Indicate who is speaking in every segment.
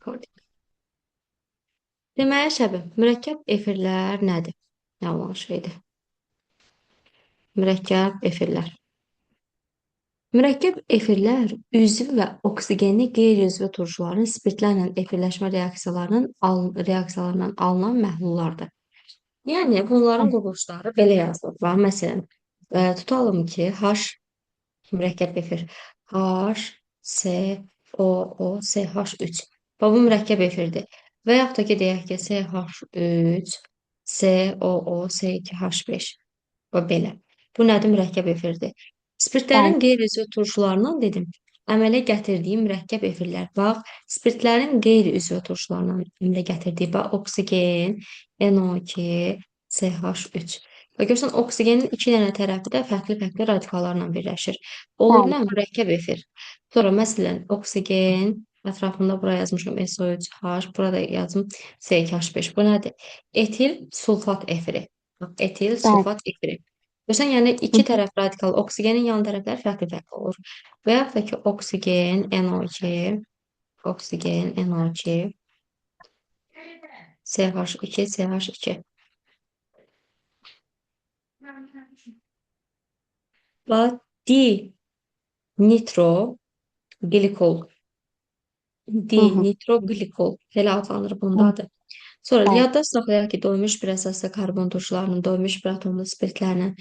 Speaker 1: Koordinat. Deməli, Şəbim, mürəkkəb efirlər nədir? Nə olan şeydir? Mürəkkəb efirlər. Mürəkkəb efirlər üzvü və oksigenli qeyri-üzvü turşuların spirtlərlə efirləşmə reaksiyalarından alınan məhlullardır. Yəni bunların quruluşları belə yazılır. Bax, məsələn, tutalım ki, H mürəkkəb efir HCOO CH3. Və bu mürəkkəb efirdir. Və yaxud da ki, deyək ki, CH3 COO C2H5. Və belə. Bu nədir? Mürəkkəb efirdir.
Speaker 2: Bəli,
Speaker 1: Spirtlərin qeyri-üzvü turşularından dedim, əmələ gətirdiyi mürəkkəb efirlər. Bax, spirtlərin qeyri-üzvü turşularından əmələ gətirdiyi bax, oksigen, NO2, CH3. Və görürsən, oksigenin iki dənə tərəfi də fərqli-fərqli radikallarla birləşir. Olur
Speaker 2: bəli.
Speaker 1: nə? Mürəkkəb efir. Sonra məsələn, oksigen ətrafında bura yazmışam SO3H, burada yazım C2H5. Bu nədir? Etil sulfat efiri. Bax, etil
Speaker 2: Bəli.
Speaker 1: sulfat efiri. Görürsən, yəni
Speaker 2: Hı
Speaker 1: iki
Speaker 2: hı.
Speaker 1: tərəf radikal oksigenin yan tərəfləri fərqli-fərqli olur. Və yaxud da ki, oksigen NO2, oksigen NO2, CH2, CH2. Və di nitro glikol,
Speaker 2: Hı hı.
Speaker 1: dinitroglikol belə adlanır
Speaker 2: Hı.
Speaker 1: bundadır. Sonra
Speaker 2: Bəli.
Speaker 1: yadda saxlayaq ki, doymuş bir əsasda karbon turşularının doymuş bir atomlu spirtlərinin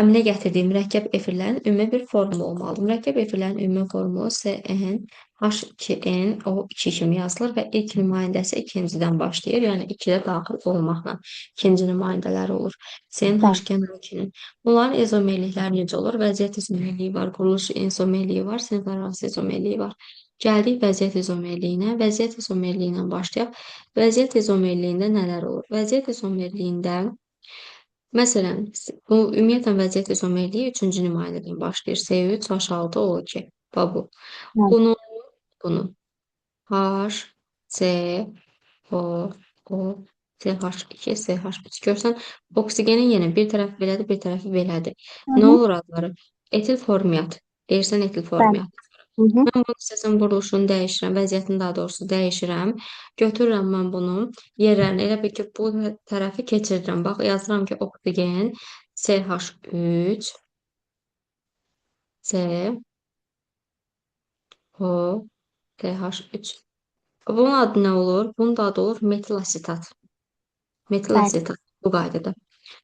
Speaker 1: əmələ gətirdiyi mürəkkəb efirlərin ümumi bir formulu olmalıdır. Mürəkkəb efirlərin ümumi formulu CnH2nO2 kimi yazılır və ilk nümayəndəsi ikincidən başlayır. Yəni 2-də daxil olmaqla ikinci nümayəndələri olur.
Speaker 2: Bəli.
Speaker 1: CnH2nO2-nin. Bunların izomerlikləri necə olur? Vəziyyət izomerliyi var, quruluş izomerliyi var, sinflərarası izomerliyi var. Gəldik vəziyyət izomerliyinə. Vəziyyət izomerliyi başlayaq. Vəziyyət izomerliyində nələr olur? Vəziyyət izomerliyində, məsələn, bu ümumiyyətlə vəziyyət izomerliyi üçüncü nümayəndədən başlayır. C3H6O2. Bax bu.
Speaker 2: Bəli.
Speaker 1: Bunu, bunu H, C, O, O, CH2, CH3. Görsən, oksigenin yenə bir tərəfi belədir, bir tərəfi belədir.
Speaker 2: Hı
Speaker 1: Nə
Speaker 2: hı.
Speaker 1: olur adları? Etil formiat. Deyirsən etil
Speaker 2: Bəli.
Speaker 1: formiat.
Speaker 2: Hı hı.
Speaker 1: Mən bunun istəsəm quruluşunu dəyişirəm, vəziyyətini daha doğrusu dəyişirəm. Götürürəm mən bunu yerlərinə, elə bil ki, bu tərəfi keçirirəm. Bax, yazıram ki, oksigen CH3, C, O, CH3. Bunun adı nə olur? Bunun da adı olur metil asetat. Metil
Speaker 2: Bəli.
Speaker 1: asetat bu qaydada.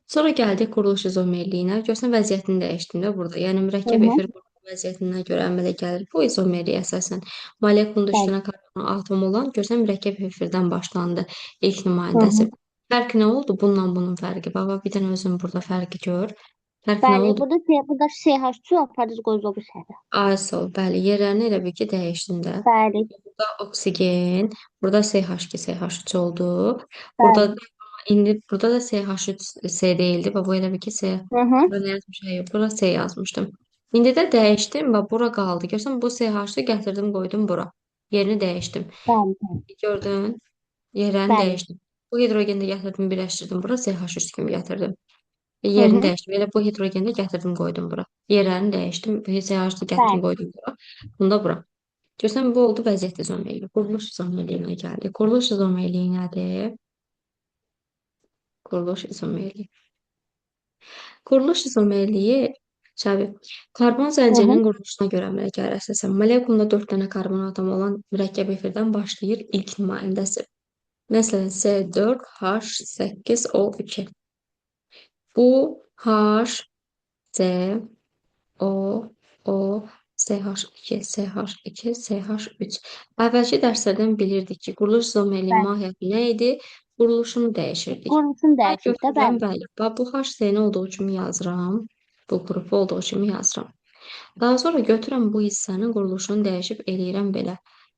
Speaker 1: Sonra gəldik quruluş izomerliyinə. Görsən vəziyyətini dəyişdim də burada. Yəni
Speaker 2: Hı
Speaker 1: mürəkkəb
Speaker 2: hı.
Speaker 1: efir qrupu vəziyyətinə görə əmələ gəlir. Bu izomerliyə əsasən molekulun
Speaker 2: Bəli.
Speaker 1: üstünə karbon atom olan görsən mürəkkəb efirdən başlandı ilk
Speaker 2: Hı hı.
Speaker 1: nümayəndəsi. Fərqi nə oldu? Bununla bunun fərqi. Baba bir dənə özün burada fərqi gör. Fərqi nə
Speaker 2: Bəli.
Speaker 1: oldu?
Speaker 2: Burada CH2 aparıcı qoyulub bu səhvə.
Speaker 1: ISO, bəli, yerlərini elə bil ki, dəyişdim də.
Speaker 2: Bəli.
Speaker 1: Burada oksigen, burada CH2, CH3 oldu. Burada
Speaker 2: Bəli.
Speaker 1: indi burada da CH3 C değildi. Bak bu elə bil ki C.
Speaker 2: Hı hı.
Speaker 1: Burada nə yazmışam? Yox, burada C yazmışdım. İndi də dəyişdim. Bax bura qaldı. Görsən bu CH3'ü gətirdim, qoydum bura. Yerini dəyişdim.
Speaker 2: Bəli. Bəli.
Speaker 1: Gördün? Yerlərini
Speaker 2: Bəli.
Speaker 1: dəyişdim. Bu hidrogeni də gətirdim, birləşdirdim. Bura CH3 kimi gətirdim.
Speaker 2: Hı
Speaker 1: Yerini
Speaker 2: hı.
Speaker 1: dəyişdim. Elə bu hidrogeni də gətirdim, qoydum bura. Yerlərini dəyişdim. Bu CH3'ü gətirdim,
Speaker 2: Bəli.
Speaker 1: qoydum bura. Bunu da bura. Görsən bu oldu vəziyyət izomerliyi. Quruluş izomerliyinə gəldi. Quruluş izomerliyi nədir? Quruluş izomerliyi. Quruluş izomerliyi Şabi, karbon
Speaker 2: Hı hı.
Speaker 1: zəncirinin quruluşuna görə əmələ gəlir əsasən. Molekulunda 4 dənə karbon atomu olan mürəkkəb efirdən başlayır ilk nümayəndəsi. Məsələn, C4H8O2. Bu H, C, O, O, CH2, CH2, CH3. Əvvəlki dərslərdən bilirdik ki, quruluş izomerliyin
Speaker 2: Bəli.
Speaker 1: mahiyyəti nə idi? Quruluşunu dəyişirdik.
Speaker 2: Quruluşunu
Speaker 1: Mən
Speaker 2: dəyişir də,
Speaker 1: götürürəm,
Speaker 2: bəli.
Speaker 1: bəli. Bax, bu HCN olduğu kimi yazıram. Bu qrupu olduğu kimi yazıram. Daha sonra götürürəm bu hissənin quruluşunu dəyişib eləyirəm belə.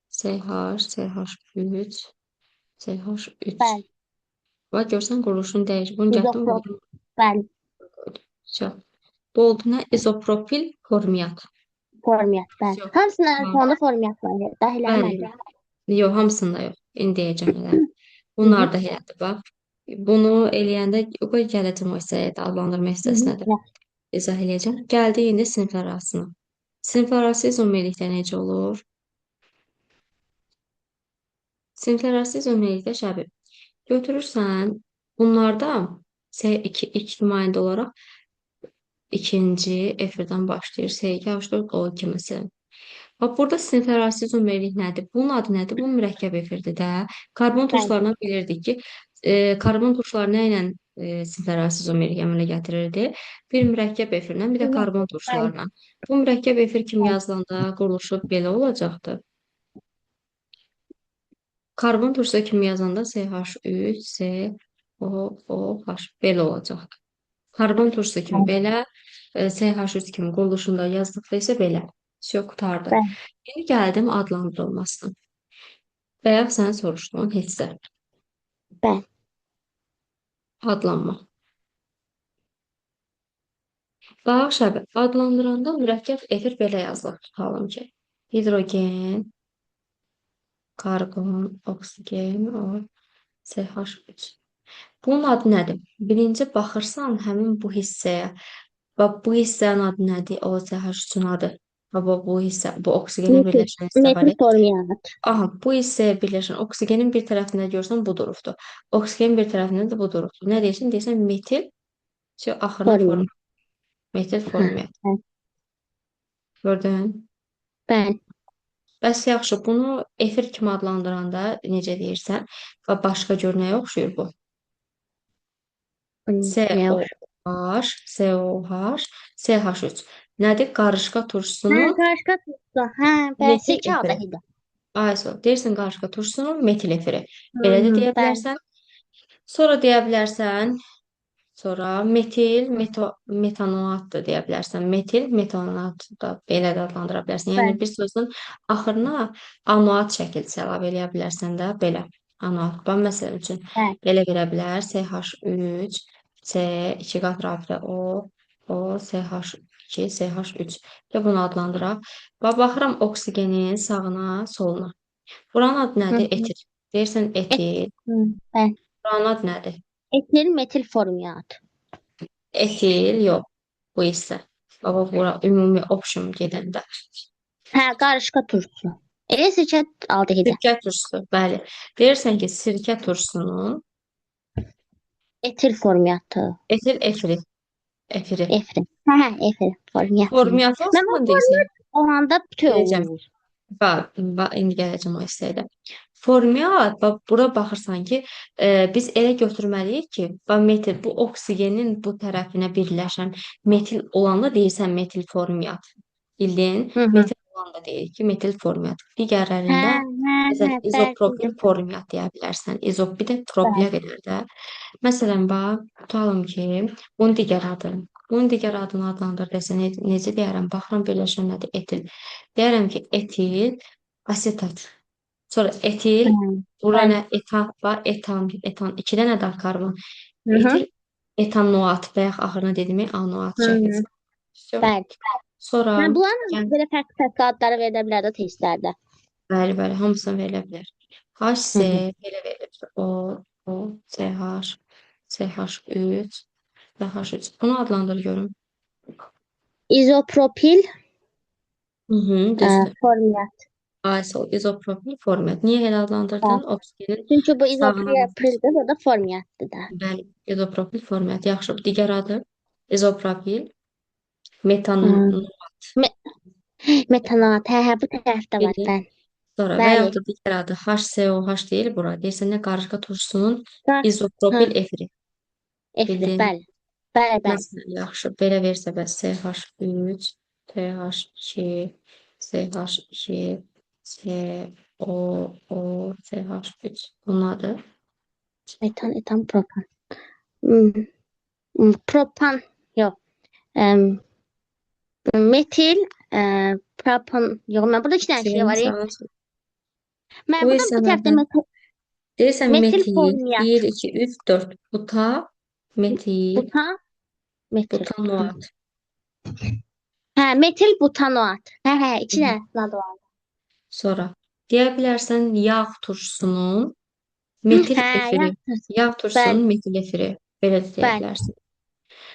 Speaker 1: CH, CH3, CH3.
Speaker 2: Bəli.
Speaker 1: Bax, görsən quruluşunu dəyişib. Bunu gətirdim,
Speaker 2: İzoprop.
Speaker 1: qoydum.
Speaker 2: Bəli.
Speaker 1: Çox. Bu oldu nə? İzopropil formiat.
Speaker 2: Formiyyət. Bəli.
Speaker 1: Çox.
Speaker 2: Hamısının sonunda formiyyət var. Dahil
Speaker 1: Bəli.
Speaker 2: eləmədim.
Speaker 1: Yox, hamısında yox. İndi deyəcəm elə.
Speaker 2: Hı hı.
Speaker 1: Bunlar da elədir, bax. Bunu eləyəndə qoy gələcəm o hissəyə də adlandırma
Speaker 2: Hı hı.
Speaker 1: hissəsinə də izah eləyəcəm. Gəldik indi siniflər arasına. Siniflər arası izomerlikdə necə olur? Sinflərarası izomerlikdə şəbih. Götürürsən, bunlarda S2 ilk nümayəndə olaraq ikinci efirdən başlayır. S2, H4, O2 məsələn. Bax, burada sinflərarası izomerlik nədir? Bunun adı nədir? Bu mürəkkəb efirdir də. Karbon
Speaker 2: Bəli.
Speaker 1: turşularından bilirdik ki, karbon turşuları nə ilə sinflərarası izomerlik əmələ gətirirdi? Bir mürəkkəb efirlə, bir də karbon
Speaker 2: Bəli.
Speaker 1: turşularla. Bu mürəkkəb efir kimi
Speaker 2: Bəli.
Speaker 1: yazılanda quruluşu belə olacaqdı. Karbon turşusu kimi yazanda CH3, COOH belə olacaqdı. Karbon turşusu kimi belə, CH3 kimi quruluşunda yazdıqda isə belə. Все, qurtardı.
Speaker 2: Bəli.
Speaker 1: İndi gəldim adlandırılmasına. Bayaq sən soruşdun hissə,
Speaker 2: Bəli.
Speaker 1: adlanma. Bax, şəbə, adlandıranda mürəkkəb efir belə yazılır. Tutalım ki, hidrogen, karbon, oksigen, o, CH3. Bunun adı nədir? Birinci baxırsan həmin bu hissəyə. Bax, bu hissənin adı nədir? O, CH3-ün adı. Bax, bu hissə, bu oksigenə
Speaker 2: Metil.
Speaker 1: birləşən hissə var.
Speaker 2: Metil formiyat.
Speaker 1: Aha, bu hissəyə birləşən oksigenin bir tərəfində görsən bu durubdur. Oksigenin bir tərəfində də bu durubdur. Nə deyirsən? Deyirsən metil, axırına form,
Speaker 2: Formiyat.
Speaker 1: metil
Speaker 2: Hə.
Speaker 1: formu.
Speaker 2: Bəli.
Speaker 1: Gördün?
Speaker 2: Bəli.
Speaker 1: Bəs yaxşı, bunu efir kimi adlandıranda necə deyirsən? Və başqa gör nəyə oxşuyur bu?
Speaker 2: Nə olur?
Speaker 1: COH, COH, CH3. Nədir? Qarışqa
Speaker 2: Hə,
Speaker 1: turşusunun
Speaker 2: qarışqa tutdu. Hə, bəli.
Speaker 1: metil
Speaker 2: Sirkə
Speaker 1: efiri.
Speaker 2: adı idi.
Speaker 1: Ayso, deyirsən qarışqa turşusunun metil efiri.
Speaker 2: Hı
Speaker 1: Belə də
Speaker 2: hı.
Speaker 1: deyə
Speaker 2: Bəli.
Speaker 1: bilərsən. Sonra deyə bilərsən, sonra metil, metanoat da deyə bilərsən. Metil, metanoat da belə də adlandıra bilərsən. Yəni
Speaker 2: Bəli.
Speaker 1: bir sözün axırına anoat şəkildə əlavə eləyə bilərsən də belə. Anoat. Bax, məsəl üçün
Speaker 2: Bəli.
Speaker 1: belə verə bilər. CH3, C, 2 qat rabitə O, CH2, CH3. Və bunu adlandıraq. Bax, baxıram oksigenin sağına, soluna. Buranın adı
Speaker 2: Hı
Speaker 1: nədir?
Speaker 2: hı.
Speaker 1: Etil. Deyirsən
Speaker 2: Et.
Speaker 1: etil.
Speaker 2: Hı. Bəli.
Speaker 1: Buranın adı nədir?
Speaker 2: Etil metil formiyat.
Speaker 1: Etil yox. Bu hissə. Baba, bura ümumi option gedəndə.
Speaker 2: Hə, qarışqa turşusu. Elə sirkə aldehidə.
Speaker 1: Sirkə turşusu, bəli. Deyirsən ki, sirkə turşusunun
Speaker 2: Etil formiyatı.
Speaker 1: etil efiri, efiri.
Speaker 2: Efir. Hə, hə, efir formiyatı.
Speaker 1: Formiyyatı
Speaker 2: Mən bu
Speaker 1: olsun deyirsən.
Speaker 2: olanda bütöv
Speaker 1: Deyəcəm.
Speaker 2: olur.
Speaker 1: Bax, indi gələcəm o hissəyə. Formiat, bax, bura baxırsan ki, biz elə götürməliyik ki, bax, metil, bu oksigenin bu tərəfinə birləşən metil olanda deyirsən metil formiat. Bildin?
Speaker 2: Hı hı.
Speaker 1: Metil olanda deyirik ki, metil formiat.
Speaker 2: Hə,
Speaker 1: Digərlərində
Speaker 2: hə, hə,
Speaker 1: məsələn,
Speaker 2: bəli,
Speaker 1: izopropil
Speaker 2: bildim.
Speaker 1: formiat deyə bilərsən. Bir də propilə
Speaker 2: Bəli.
Speaker 1: qədər də. Məsələn, bax, tutalım ki, bunun digər adı. Bunun digər adını adlandır desə, necə deyərəm? Baxıram, birləşən nədir? Etil. Deyərəm ki, etil asetat. Sonra etil,
Speaker 2: Hə,
Speaker 1: bura
Speaker 2: bəli.
Speaker 1: nə? Etan var, etan. İki dənə də karbon.
Speaker 2: Hı hı.
Speaker 1: Etil etanoat və yaxud axırına dediyimi anoat
Speaker 2: Hı hı.
Speaker 1: şəkildə. Всё.
Speaker 2: Bəli.
Speaker 1: Sonra
Speaker 2: Hə, bunların
Speaker 1: yəni,
Speaker 2: belə fərqli-fərqli adları verilə bilər də testlərdə.
Speaker 1: bəli, bəli, hamısını verilə bilər.
Speaker 2: Hı
Speaker 1: HC
Speaker 2: hı.
Speaker 1: belə verilir. O, CH, CH3 və H3. Bunu adlandır görüm.
Speaker 2: İzopropil
Speaker 1: Düzdür.
Speaker 2: formiyat.
Speaker 1: Aysol izopropil format. Niyə elə
Speaker 2: Hə.
Speaker 1: adlandırdın? Oksigenin
Speaker 2: Çünki bu
Speaker 1: sağına basır.
Speaker 2: izopropildir, bu da formiyatdır da.
Speaker 1: Bəli, izopropil format. Yaxşı. Digər adı izopropil
Speaker 2: Hı.
Speaker 1: metanol.
Speaker 2: Me metanat. Hə, hə, bu tərəfdə var.
Speaker 1: Bildin?
Speaker 2: Bəli.
Speaker 1: Sonra və
Speaker 2: Bəli.
Speaker 1: yaxud da digər adı HCOH deyil bura. Deyirsən nə qarışqa turşusunun
Speaker 2: Qaş. Hə,
Speaker 1: izopropil efiri.
Speaker 2: efir.
Speaker 1: Bildin?
Speaker 2: Bəli. Bəli, bəli.
Speaker 1: Məsələn, yaxşı. Belə versə bəs CH3, CH2, CH2, COO, CH3. Bunun adı
Speaker 2: Etan, propan. Hmm. Propan. Yox. Em, metil, propan. Yox, mən burada iki dənə şey
Speaker 1: oksigenin
Speaker 2: var.
Speaker 1: sağına
Speaker 2: Mən
Speaker 1: bu
Speaker 2: burada bu tərəfdə
Speaker 1: hissələrdən deyirsən
Speaker 2: metil
Speaker 1: metil
Speaker 2: formiyat.
Speaker 1: 1, 2, 3, 4. Buta, metil,
Speaker 2: Butan, metil.
Speaker 1: butanoat.
Speaker 2: Hə, metil butanoat. Hə, hə,
Speaker 1: Hı
Speaker 2: iki
Speaker 1: hı.
Speaker 2: dənə adı var.
Speaker 1: Sonra deyə bilərsən yağ turşusunun metil
Speaker 2: Hə,
Speaker 1: efiri.
Speaker 2: yaxşı.
Speaker 1: Yağ turşusunun
Speaker 2: Bəli,
Speaker 1: metil efiri. Belə də deyə
Speaker 2: bəli.
Speaker 1: bilərsən.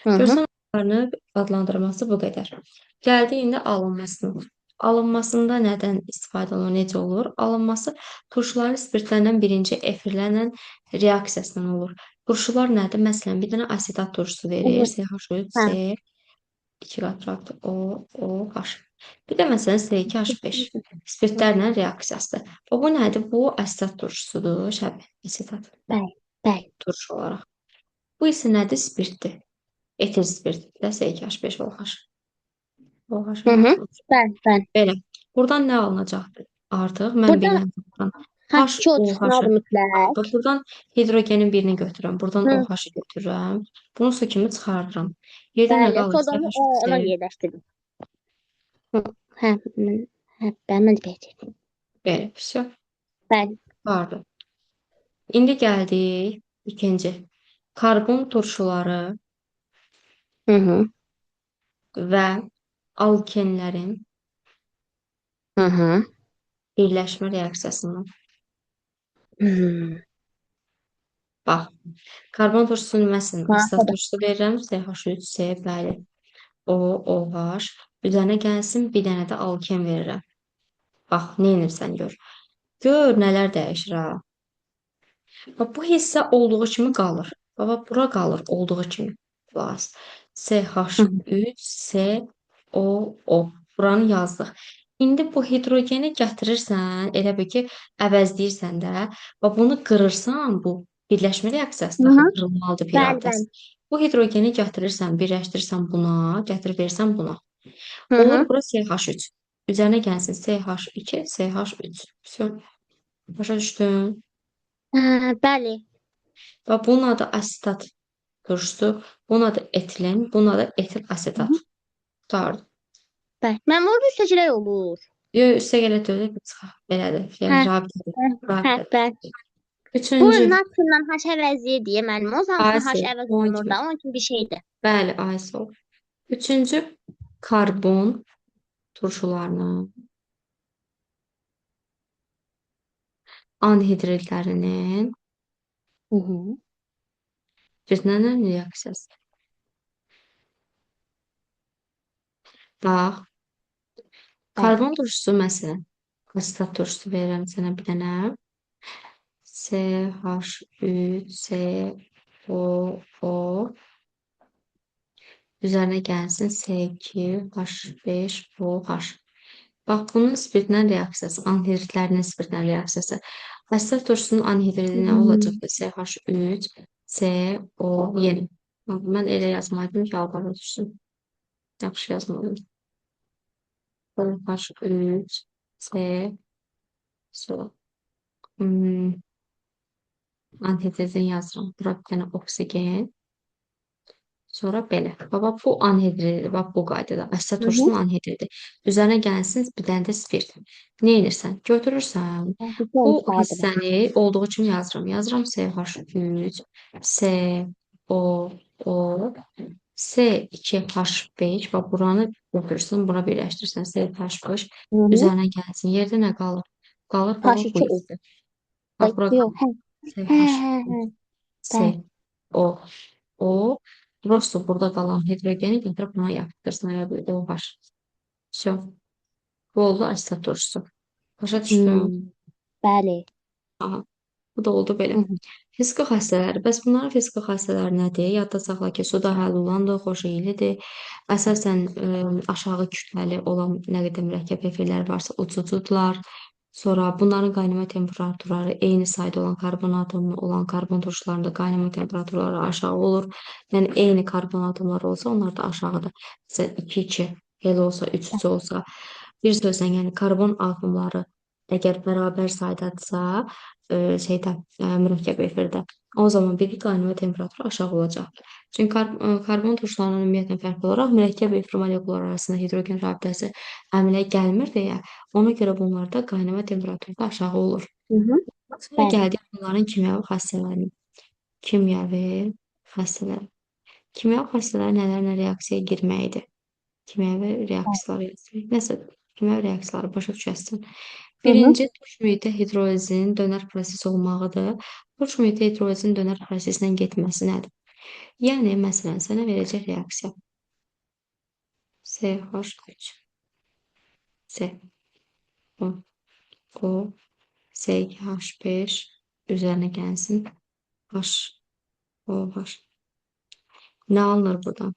Speaker 2: Hı hı.
Speaker 1: Görsən onların adlandırması bu qədər. Gəldi indi alınmasına. Alınmasında nədən istifadə olunur, necə olur? Alınması turşuları spirtlərdən birinci efirlərlə reaksiyasından olur. Turşular nədir? Məsələn, bir dənə asetat turşusu verir, CH3,
Speaker 2: Hə.
Speaker 1: C, 2 qat O, H. Bir də məsələn C2H5 spirtlərlə reaksiyasıdır. Bu nədir? Bu asetat turşusudur, asetat
Speaker 2: Bəli, bəli.
Speaker 1: turşu olaraq. Bu isə nədir? Spirtdir. Etil spirtdir də C2H5OH.
Speaker 2: Hı
Speaker 1: OH-ın
Speaker 2: hı.
Speaker 1: yazılır.
Speaker 2: Bəli, bəli.
Speaker 1: Belə. Buradan nə alınacaqdır? Artıq mən
Speaker 2: Burada
Speaker 1: bilən buradan
Speaker 2: H2O
Speaker 1: HOH-ı
Speaker 2: çıxmalıdır mütləq.
Speaker 1: buradan hidrogenin birini götürürəm. Buradan
Speaker 2: Hı,
Speaker 1: OH-ı götürürəm. Bunu su kimi çıxardıram. Yerdə nə
Speaker 2: bəli.
Speaker 1: qalır?
Speaker 2: Sodanı ona
Speaker 1: CH3C.
Speaker 2: yerləşdirdim. Hı, hə, hə, bəli, mən də belə.
Speaker 1: Belə. Vəsə.
Speaker 2: Bəli.
Speaker 1: Vardı. İndi gəldik ikinci. Karbon turşuları
Speaker 2: Hı hı.
Speaker 1: və alkenlərin
Speaker 2: Hı hı.
Speaker 1: birləşmə reaksiyasından.
Speaker 2: Hmm.
Speaker 1: Bax, karbon turşusunun nümunəsinin asetat
Speaker 2: Maraqlıdır.
Speaker 1: turşusu verirəm. CH3C, bəli. O, OH. Üzərinə gəlsin, bir dənə də alken verirəm. Bax, nə edirsən gör. Gör nələr dəyişir ha. Bax, bu hissə olduğu kimi qalır. Bax, bura qalır olduğu kimi. Plus
Speaker 2: Hı hı.
Speaker 1: CH3, CO, O. Buranı yazdıq. İndi bu hidrogeni gətirirsən, elə bil ki, əvəzləyirsən də, və bunu qırırsan, bu birləşmə reaksiyası
Speaker 2: Hı
Speaker 1: da axı
Speaker 2: hı.
Speaker 1: qırılmalıdır bir
Speaker 2: Bəli,
Speaker 1: abdəs.
Speaker 2: bəli.
Speaker 1: Bu hidrogeni gətirirsən, birləşdirirsən buna, gətirib versən buna.
Speaker 2: Hı
Speaker 1: Olur
Speaker 2: hı.
Speaker 1: bura CH3. Üzərinə gəlsin CH2, CH3. Vəsə, başa düşdün?
Speaker 2: Hə, bəli.
Speaker 1: Və bunun adı asetat turşusu, bunun adı etilen, bunun adı etil
Speaker 2: Hı
Speaker 1: asetat.
Speaker 2: hı.
Speaker 1: Qurtardı.
Speaker 2: Bəli. Mən orada üstəcələr olur.
Speaker 1: Yox, üstə gələ deyil, belədir.
Speaker 2: Hə,
Speaker 1: Yəni rabitədir.
Speaker 2: hə, hə,
Speaker 1: Rabitədir.
Speaker 2: bəli. Bu
Speaker 1: Üçüncü,
Speaker 2: natriumdan H əvəzliyə deyə müəllim. O zaman H
Speaker 1: ISO
Speaker 2: əvəz
Speaker 1: 12.
Speaker 2: olunur da, onun kimi bir şeydir.
Speaker 1: Bəli, ISO. Üçüncü, karbon turşularının anhidridlərinin
Speaker 2: Hı hı.
Speaker 1: birlə reaksiyası. Bax,
Speaker 2: Bəli.
Speaker 1: karbon turşusu məsələn, asetat turşusu verirəm sənə bir dənə. CH3CO, üzərinə gəlsin C2H5OH. Bax, bunun spirtlə reaksiyası, anhidridlərinin spirtlə reaksiyası. Asetat turşusunun anhidridi nə
Speaker 2: Hmm.
Speaker 1: olacaqdır? CH3CO yenə. Bax, mən elə yazmaydım ki, alqara düşsün. Yaxşı yazmadım. CH3CO. Anhidridini yazıram. Bura bir dənə oksigen. Sonra belə. Baba bu anhidridir. Bax bu qaydada. Asetat
Speaker 2: Hı hı.
Speaker 1: turşusunun anhidridi. Üzərinə gəlsin bir dənə də spirt. Nə edirsən? Götürürsən.
Speaker 2: Bir
Speaker 1: Bu
Speaker 2: şey ifadə.
Speaker 1: hissəni olduğu kimi yazıram. Yazıram CH3, CO, O, C2H5. Bax buranı götürürsən, buna birləşdirsən. CH5
Speaker 2: Hı hı.
Speaker 1: üzərinə gəlsin. Yerdə nə qalır? Qalır baba bu
Speaker 2: H2O.
Speaker 1: hissə. Bax bura
Speaker 2: Yox,
Speaker 1: qalır.
Speaker 2: hə. Hə, hə, hə. Bəli.
Speaker 1: C, O, O. Prosto burada qalan hidrogeni gətirib buna yapışdırsan, elə bir O var. Всё. Bu oldu asetat turşusu. Başa düşdün?
Speaker 2: Hmm. Bəli.
Speaker 1: Aha. Bu da oldu belə.
Speaker 2: Hı hı.
Speaker 1: Fiziki xassələri. Bəs bunların fiziki xassələri nədir? Yadda saxla ki, suda həll olunandır, xoşeylidir. Əsasən aşağı kütləli olan nə qədər mürəkkəb efirlər varsa uçucudurlar. Sonra bunların qaynama temperaturları eyni sayda olan karbon atomlu olan karbon turşularında qaynama temperaturları aşağı olur. Yəni eyni karbon atomları olsa onlar da aşağıdır. Məsələn 2-2 elə olsa, 3-3 olsa, bir sözlə, yəni karbon atomları əgər bərabər saydadırsa, şeydə, mürəkkəb efirdə, o zaman bir qaynama temperaturu aşağı olacaq. Çünki karbon turşularından ümumiyyətlə fərqli olaraq mürəkkəb efir molekulları arasında hidrogen rabitəsi əmələ gəlmir deyə, ona görə bunlarda qaynama temperaturu da aşağı olur.
Speaker 2: Hı hı.
Speaker 1: Sonra
Speaker 2: Bəli.
Speaker 1: gəldik bunların kimyəvi xassələrinə. Kimyəvi xassələr. Kimyəvi xassələr nələrlə reaksiyaya girməkdir? Kimyəvi
Speaker 2: Bəli.
Speaker 1: reaksiyalar yazırıq. Nəsə kimyəvi reaksiyaları başa düşəsən.
Speaker 2: Hı hı.
Speaker 1: Birinci, tuş mühitdə hidrolizin dönər proses olmağıdır. Tuş mühitdə hidrolizin dönər prosesindən getməsi nədir? Yəni, məsələn, sənə verəcək reaksiya CH3. S, O, O, S2H5 üzerine gelsin. H, O, H. Ne alınır buradan?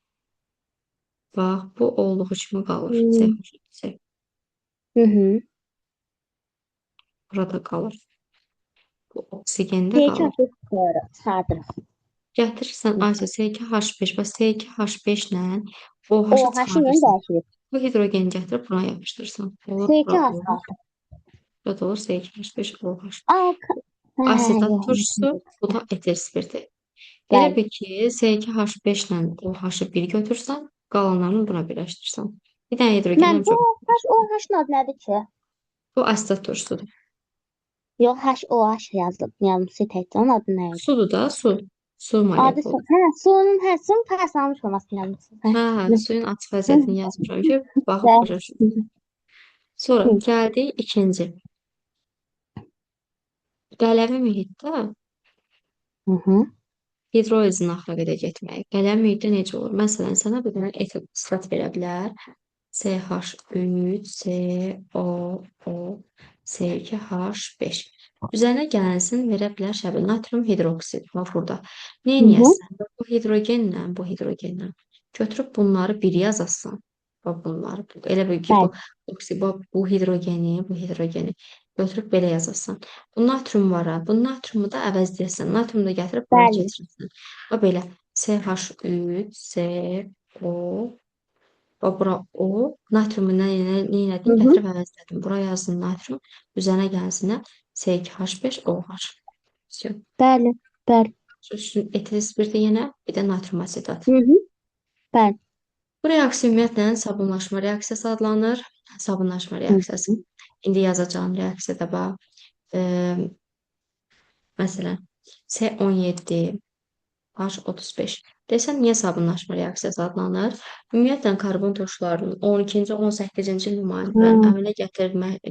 Speaker 1: Bak bu olduğu kimi qalır.
Speaker 2: Hmm.
Speaker 1: S,
Speaker 2: Hı hı.
Speaker 1: burada qalır. Bu oksigende
Speaker 2: T
Speaker 1: qalır.
Speaker 2: çarpı doğru. Sağdır.
Speaker 1: Gətirirsən Ayşə S2H5 və S2H5 ilə
Speaker 2: O
Speaker 1: OH-ı
Speaker 2: haşın yeni
Speaker 1: çıxarırsan.
Speaker 2: dəyişir.
Speaker 1: Bu hidrogeni gətirib buna yapışdırırsan. Olur
Speaker 2: S2
Speaker 1: bura
Speaker 2: has
Speaker 1: OH,
Speaker 2: qaldı.
Speaker 1: burada da olur S2H5 OH.
Speaker 2: Aa,
Speaker 1: Asetat
Speaker 2: yox.
Speaker 1: turşusu, bu da eter spirti. Elə
Speaker 2: Bəli.
Speaker 1: bil ki, S2H5 ilə OH-ı bir götürsən, qalanlarını buna birləşdirsən. Bir dənə hidrogen
Speaker 2: Mən
Speaker 1: həmişə
Speaker 2: o haşın adı nədir ki?
Speaker 1: bu asetat turşusudur.
Speaker 2: Yox, haş o haş yazdım. Yanlış təkcə. Onun adı nə idi?
Speaker 1: Sudur da, su. Su
Speaker 2: Adı
Speaker 1: molekulu.
Speaker 2: suyun paslanmış olması yanlış.
Speaker 1: Hə, suyun açıq vəziyyətini yazmışam ki, baxıb başa düşün.
Speaker 2: Bəli.
Speaker 1: Sonra
Speaker 2: Hı
Speaker 1: gəldik ikinci. Qələvi mühitdə
Speaker 2: hı.
Speaker 1: hidrolizin axıra qədər getmək. Qələm mühitdə necə olur? Məsələn, sənə bir dənə etil sırat verə bilər. CH3, COO, C2H5. Üzərinə gəlsin, verə bilər şəbə natrium hidroksid. Bax burada. Nə
Speaker 2: Hı hı.
Speaker 1: edəsən? Bu hidrogenlə götürüb bunları bir yazasan. Bax bunları. Elə bil ki,
Speaker 2: Bəli.
Speaker 1: bu hidrogeni götürüb belə yazasan. Bu natrium var ha. Bu natriumu da əvəzləyirsən. Natriumu da gətirib bura
Speaker 2: Bəli.
Speaker 1: keçirirsən. Bax belə. CH3, CO, bax bura O. Natriumu nə
Speaker 2: Hı
Speaker 1: elədin?
Speaker 2: hı.
Speaker 1: Gətirib əvəzlədin. Bura yazdın natrium. Üzərinə gəlsin C2H5OH. Все.
Speaker 2: Bəli. Bəli.
Speaker 1: Üstün etil spirti yenə, bir də natrium asetat.
Speaker 2: Hı hı. Bəli.
Speaker 1: Bu reaksiya ümumiyyətlə sabunlaşma reaksiyası adlanır. Sabunlaşma
Speaker 2: Hı
Speaker 1: reaksiyası.
Speaker 2: hı.
Speaker 1: İndi yazacağım reaksiyada bax. Məsələn, C17, H35. Desəm, niyə sabunlaşma reaksiyası adlanır? Ümumiyyətlə, karbon turşularının 12-ci, 18-ci nümayəndələrin
Speaker 2: Hı.
Speaker 1: əmələ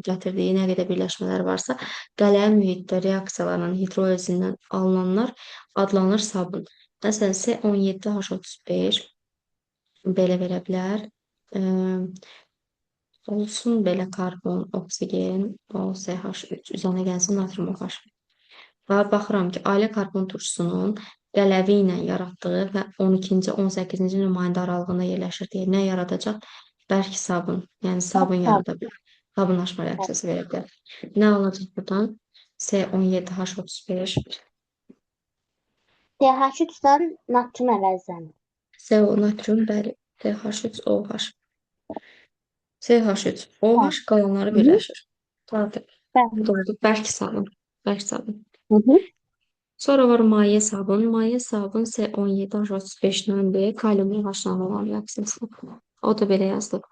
Speaker 1: gətirdiyi nə qədər birləşmələr varsa, qələm mühitdə reaksiyaların hidrolizindən alınanlar adlanır sabun. Məsələn, C17H35 belə verə bilər. Olsun belə karbon, oksigen, OCH3 üzərinə gəlsin natrium OH. Və baxıram ki, ailə karbon turşusunun qələvi ilə yaratdığı və 12-ci, 18-ci nümayəndə aralığında yerləşir deyə nə yaradacaq? Bərk sabun, yəni sabun
Speaker 2: Bəli.
Speaker 1: yarada bilər. Sabunlaşma reaksiyası verə bilər. Nə alınacaq buradan? C17H35,
Speaker 2: TH3-dən natrium əvəzlənir.
Speaker 1: CO natrium, bəli, CH3OH.
Speaker 2: Bəli.
Speaker 1: CH3OH qalanları
Speaker 2: Hı hı.
Speaker 1: birləşir. Artıq
Speaker 2: Bəli.
Speaker 1: bu da oldu bərk sabun. Bərk sabun.
Speaker 2: Hı hı.
Speaker 1: Sonra var maye sabun. Maye sabun C17H35-dən kaliumlu haşlanma olan reaksiyası. O da belə yazılıb.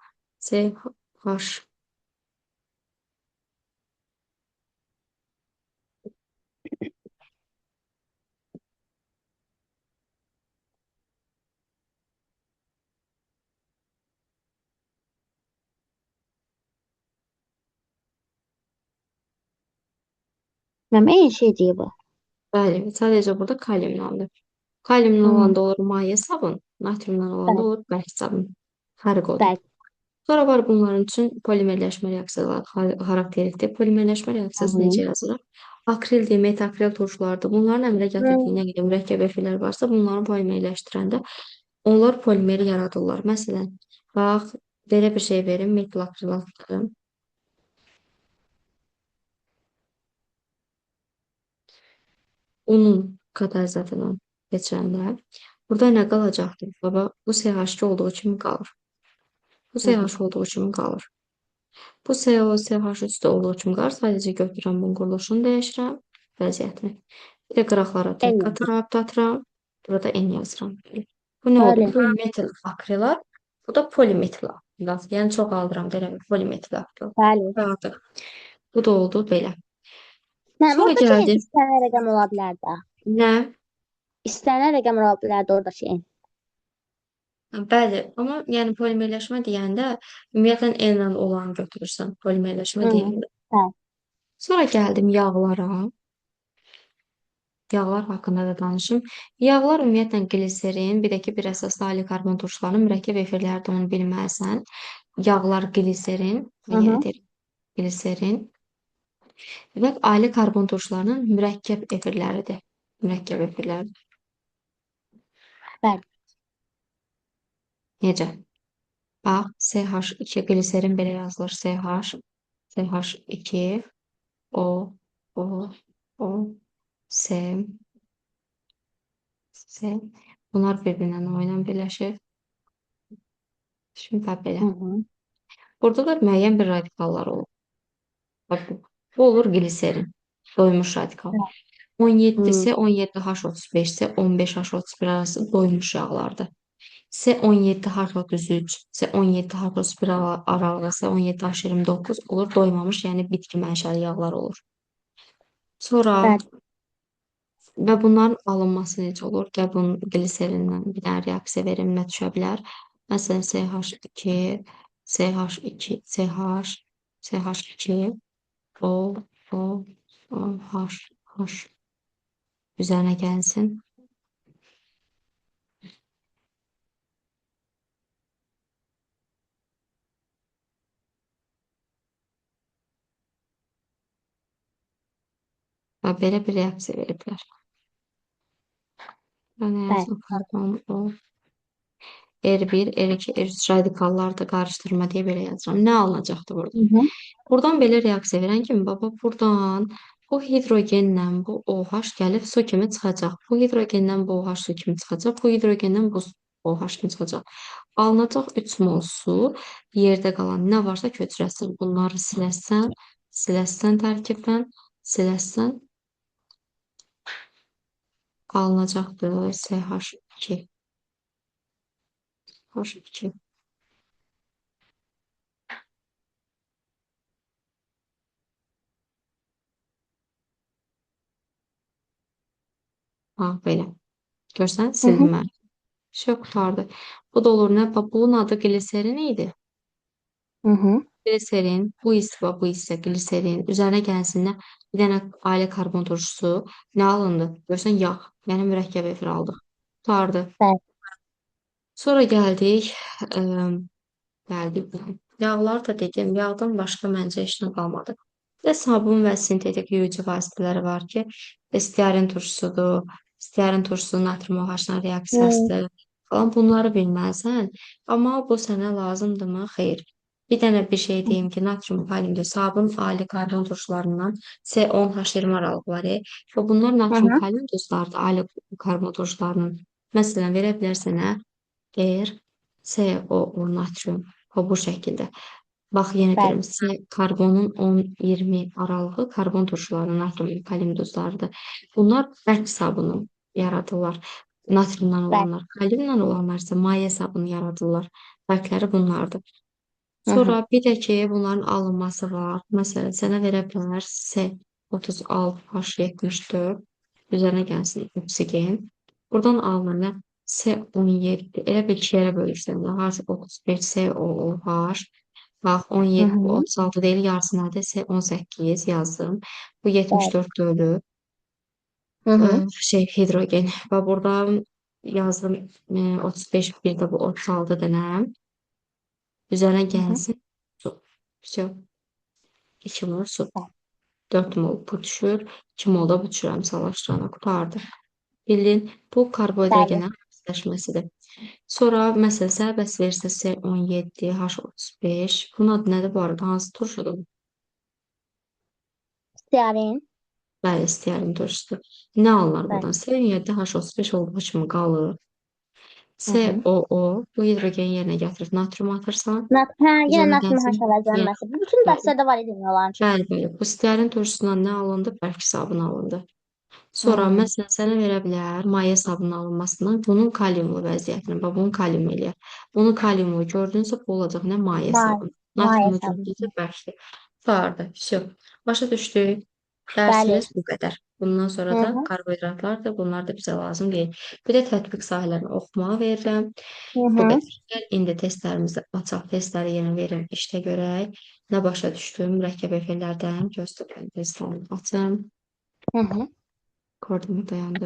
Speaker 1: CH.
Speaker 2: Mənim eyni şey deyir bu.
Speaker 1: Bəli, sadəcə burada kaliumlandır. Kaliumlu
Speaker 2: Hı.
Speaker 1: olanda olur maye sabun, natriumdan olanda
Speaker 2: Bəli.
Speaker 1: olur bərk sabun. Fərq odur.
Speaker 2: Bəli.
Speaker 1: Sonra var bunların üçün polimerləşmə reaksiyaları xarakterlikdir. Polimerləşmə
Speaker 2: Hı
Speaker 1: reaksiyası
Speaker 2: hı.
Speaker 1: necə yazılır? Akrildir, metakril turşulardır. Bunların əmələ gətirdiyi
Speaker 2: Hı.
Speaker 1: nə qədər mürəkkəb efirlər varsa, bunları polimerləşdirəndə onlar polimeri yaradırlar. Məsələn, bax, belə bir şey verin, metilakrilatdır. Unun katalizatından keçirəndə burada nə qalacaqdır? Baba, bu CH2 olduğu kimi qalır. Bu
Speaker 2: Hı hı.
Speaker 1: CH olduğu kimi qalır. Bu CO, CH3 də olduğu kimi qalır. Sadəcə götürürəm bunun quruluşunu dəyişirəm, vəziyyətini. Bir də qıraqlara tək
Speaker 2: Eyni.
Speaker 1: qatıram, burada N yazıram. Bu nə oldu?
Speaker 2: Bəli.
Speaker 1: Bu metil akrilat, bu da polimetil akrilat. Yəni çoxaldıram, deyirəm, polimetil akrilat.
Speaker 2: Bəli.
Speaker 1: Və artıq bu da oldu belə.
Speaker 2: Mənim
Speaker 1: Sonra
Speaker 2: oradakı en
Speaker 1: gəldi.
Speaker 2: istənilən rəqəm ola bilər də.
Speaker 1: Nə?
Speaker 2: İstənilən rəqəm ola bilər də oradakı en.
Speaker 1: Bəli, amma yəni polimerləşmə deyəndə ümumiyyətlə N-lə olanı götürürsən, polimerləşmə
Speaker 2: Hı.
Speaker 1: deyəndə.
Speaker 2: Bəli.
Speaker 1: Sonra gəldim yağlara. Yağlar haqqında da danışım. Yağlar ümumiyyətlə gliserin, bir də ki, bir əsaslı ali karbon turşularının mürəkkəb efirləridir, onu bilməlisən. Yağlar gliserin,
Speaker 2: Hı
Speaker 1: yenə
Speaker 2: hı.
Speaker 1: deyirəm, gliserin və ailə karbon turşularının mürəkkəb efirləridir. Mürəkkəb efirləri.
Speaker 2: Bəli.
Speaker 1: Necə? Bax, CH2 gliserin belə yazılır. CH, CH2, O, O, O, S, S. Bunlar bir-birinə o ilə birləşir. Şimdi bax belə.
Speaker 2: Hı hı.
Speaker 1: Burada da müəyyən bir radikallar olur. Bax, bu olur gliserin. Doymuş radikal.
Speaker 2: Hı.
Speaker 1: 17-si 17H35-si 15H31 arası doymuş yağlardır. S17H33, S17H31 aralığı, S17H29 olur doymamış, yəni bitki mənşəli yağlar olur. Sonra
Speaker 2: Bəli.
Speaker 1: və bunların alınması necə olur? Qəbun gliserindən bir dənə reaksiya verilmə düşə bilər. Məsələn, CH2, CH2, CH, CH2, O, O, O, H, H üzərinə gəlsin. Və belə bir reaksiya veriblər. Və nə
Speaker 2: Bəli.
Speaker 1: yazım? Karbon, O, R1, R2, R3 radikalları da qarışdırma deyə belə yazıram. Nə alınacaqdır burada?
Speaker 2: Hı hı.
Speaker 1: Buradan belə reaksiya verən kimi, baba, buradan bu hidrogenlə bu OH gəlib su kimi çıxacaq. Bu hidrogendən bu OH su kimi çıxacaq. Bu hidrogendən bu OH kimi çıxacaq. Alınacaq 3 mol su, yerdə qalan nə varsa köçürəsən. Bunları siləsən, siləsən tərkibdən, siləsən, alınacaqdır CH2. H2. Ha, belə. Görsən,
Speaker 2: Hı hı.
Speaker 1: sildim mən. Şey qurtardı. Bu da olur nə? Bax, bunun adı gliserin idi.
Speaker 2: Hı hı.
Speaker 1: Gliserin, bu hissə, bu hissə gliserin. Üzərinə gəlsinlər bir dənə ailə karbon turşusu. Nə alındı? Görsən, yağ. Yəni mürəkkəb efir aldıq. Qurtardı.
Speaker 2: Bəli.
Speaker 1: Sonra gəldik. Gəldik. Yağlar da dedim, yağdan başqa məncə heç nə qalmadı. Bir də sabun və sintetik yuyucu vasitələri var ki, stearin turşusudur, stearin turşusu natrium OH-la
Speaker 2: Hı.
Speaker 1: reaksiyasıdır falan, bunları bilməlisən. Amma bu sənə lazımdırmı? Xeyr. Bir dənə bir şey deyim ki, natrium kaliumdur. Sabun ali karbon turşularından C10H20 aralıqları və bunlar
Speaker 2: Hı
Speaker 1: natrium
Speaker 2: hı.
Speaker 1: kalium duzlardır, ali karbon turşularının. Məsələn, verə bilər sənə R, COO natrium. O bu şəkildə. Bax, yenə
Speaker 2: Bəli.
Speaker 1: deyirəm, C karbonun 10-20 aralığı karbon turşularının natrium kalium duzlarıdır. Bunlar bərk sabunu yaradırlar. Natriumdan
Speaker 2: Bəli.
Speaker 1: olanlar, kaliumdan olanlar isə maye sabunu yaradırlar. Fərqləri bunlardır.
Speaker 2: Hı hı.
Speaker 1: Sonra bir də ki, bunların alınması var. Məsələn, sənə verə bilər C36H74 üzərinə gəlsin oksigen. Buradan alınır C17, elə bir iki yerə bölürsən. H35, COOH. Bax,
Speaker 2: Hı
Speaker 1: 17, bu
Speaker 2: hı.
Speaker 1: 36 deyil, yarısı nədir? C18 yazdım. Bu
Speaker 2: Bəli.
Speaker 1: 74 bölü
Speaker 2: Hı hı.
Speaker 1: hidrogen. Və burada yazdım 35, bir də bu 36 dənə. Üzərinə
Speaker 2: Hı hı.
Speaker 1: gəlsin su. Все. 2 mol su.
Speaker 2: Bəli.
Speaker 1: 4 mol bu düşür. 2 mol da bu düşürəm salaşdırana qurtardı. Bildin, bu
Speaker 2: Bəli.
Speaker 1: karbohidrogenlərin oksidaşmasıdır. Sonra məsələn sərbəst versiya C17, H35. Bunun adı nədir bu arada? Hansı turşudur?
Speaker 2: Stearin.
Speaker 1: Bəli, stearin turşusu. Nə alınır
Speaker 2: Bəli.
Speaker 1: buradan? C17, H35 olduğu kimi qalır.
Speaker 2: Hı hı.
Speaker 1: COO, bu hidrogeni yerinə gətirib natrium atırsan.
Speaker 2: Hə, yenə
Speaker 1: Üzərinə
Speaker 2: natrium
Speaker 1: gəlsin.
Speaker 2: həşələnməsi. Bu bütün
Speaker 1: Bəli,
Speaker 2: dərslərdə var idi olan üçün.
Speaker 1: bəli, bəli. Bu stearin turşusundan nə alındı? Bərk sabun alındı. Sonra
Speaker 2: Hı.
Speaker 1: məsələn sənə verə bilər maye sabunun alınmasından bunun kaliumlu vəziyyətini, bax bunu kalium eləyər. Bunu kaliumlu gördünsə bu olacaq nə maye
Speaker 2: May.
Speaker 1: sabun.
Speaker 2: May
Speaker 1: Natriumu
Speaker 2: hesabı.
Speaker 1: gördünsə bərkdir. Qurtardı. Всё. Başa düşdük.
Speaker 2: Bəli.
Speaker 1: Dərsimiz bu qədər. Bundan sonra
Speaker 2: Hı
Speaker 1: da
Speaker 2: hı.
Speaker 1: karbohidratlardır. Bunlar da bizə lazım deyil. Bir də tətbiq sahələrini oxumağı verirəm.
Speaker 2: Hı
Speaker 1: Bu
Speaker 2: hı.
Speaker 1: qədər. Gəl indi testlərimizi açaq, testləri yenə verim, işdə görək. Nə başa düşdüm mürəkkəb efirlərdən gözləmirəm testlərini açım.
Speaker 2: Hı hı.
Speaker 1: Koordinat dayandır.